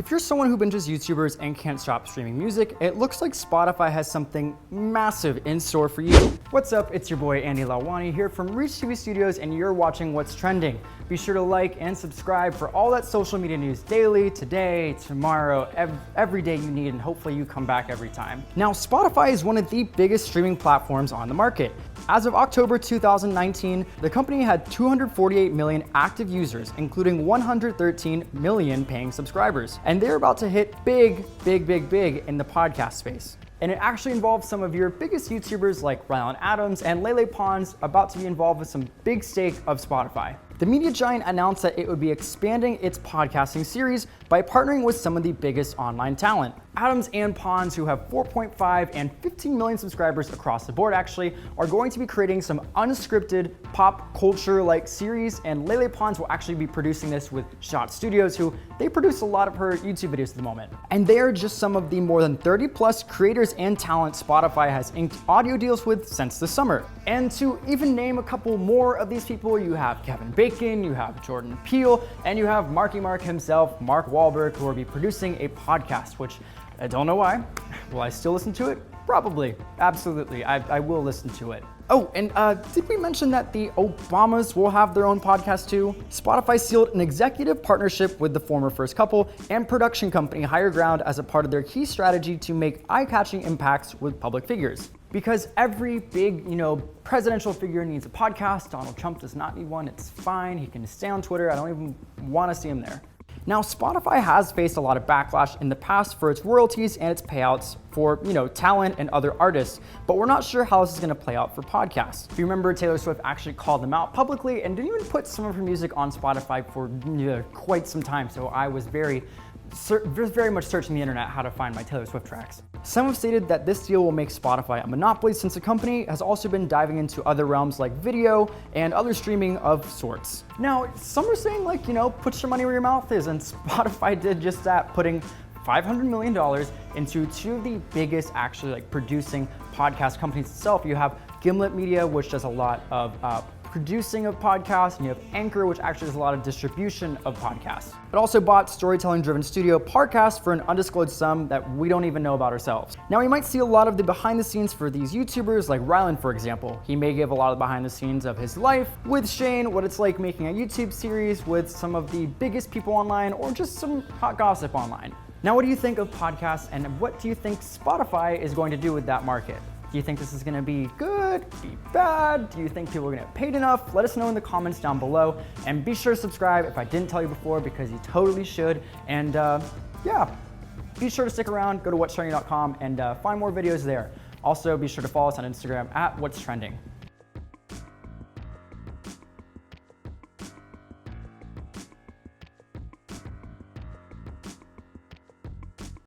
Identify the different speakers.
Speaker 1: If you're someone who binges YouTubers and can't stop streaming music, it looks like Spotify has something massive in store for you. What's up? It's your boy Andy Lawani here from Reach TV Studios, and you're watching What's Trending. Be sure to like and subscribe for all that social media news daily, today, tomorrow, every day you need, and hopefully you come back every time. Now, Spotify is one of the biggest streaming platforms on the market. As of October 2019, the company had 248 million active users, including 113 million paying subscribers. And they're about to hit big in the podcast space. And it actually involves some of your biggest YouTubers like Ryland and Lele Pons about to be involved with some big stake of Spotify. The media giant announced that it would be expanding its podcasting series by partnering with some of the biggest online talent. Adams and Pons, who have 4.5 and 15 million subscribers across the board actually, are going to be creating some unscripted pop culture-like series, and Lele Pons will actually be producing this with Shot Studios, who they produce a lot of her YouTube videos at the moment. And they are just some of the more than 30 plus creators and talent Spotify has inked audio deals with since the summer. And to even name a couple more of these people, you have Kevin Bacon, you have Jordan Peele, and you have Marky Mark himself, Mark Wahlberg, who will be producing a podcast, which I don't know why. Will I still listen to it? Probably. Absolutely. I will listen to it. Oh, and did we mention that the Obamas will have their own podcast too? Spotify sealed an executive partnership with the former first couple and production company Higher Ground as a part of their key strategy to make eye-catching impacts with public figures. Because every big, presidential figure needs a podcast. Donald Trump does not need one. It's fine. He can stay on Twitter. I don't even want to see him there. Now, Spotify has faced a lot of backlash in the past for its royalties and its payouts for, talent and other artists, but we're not sure how this is going to play out for podcasts. If you remember, Taylor Swift actually called them out publicly and didn't even put some of her music on Spotify for quite some time, so I was very much searching the internet how to find my Taylor Swift tracks. Some have stated that this deal will make Spotify a monopoly, since the company has also been diving into other realms like video and other streaming of sorts. Now, some are saying put your money where your mouth is, and Spotify did just that, putting $500 million into two of the biggest actually producing podcast companies itself. You have Gimlet Media, which does a lot of producing of podcasts, and you have Anchor, which actually does a lot of distribution of podcasts. It also bought storytelling-driven studio Parcast for an undisclosed sum that we don't even know about ourselves. Now, you might see a lot of the behind the scenes for these YouTubers, like Ryland, for example. He may give a lot of the behind the scenes of his life with Shane, what it's like making a YouTube series with some of the biggest people online, or just some hot gossip online. Now, what do you think of podcasts, and what do you think Spotify is going to do with that market? Do you think this is going to be good, be bad? Do you think people are going to get paid enough? Let us know in the comments down below, and be sure to subscribe if I didn't tell you before, because you totally should. And be sure to stick around, go to whatstrending.com and find more videos there. Also, be sure to follow us on Instagram at What's Trending.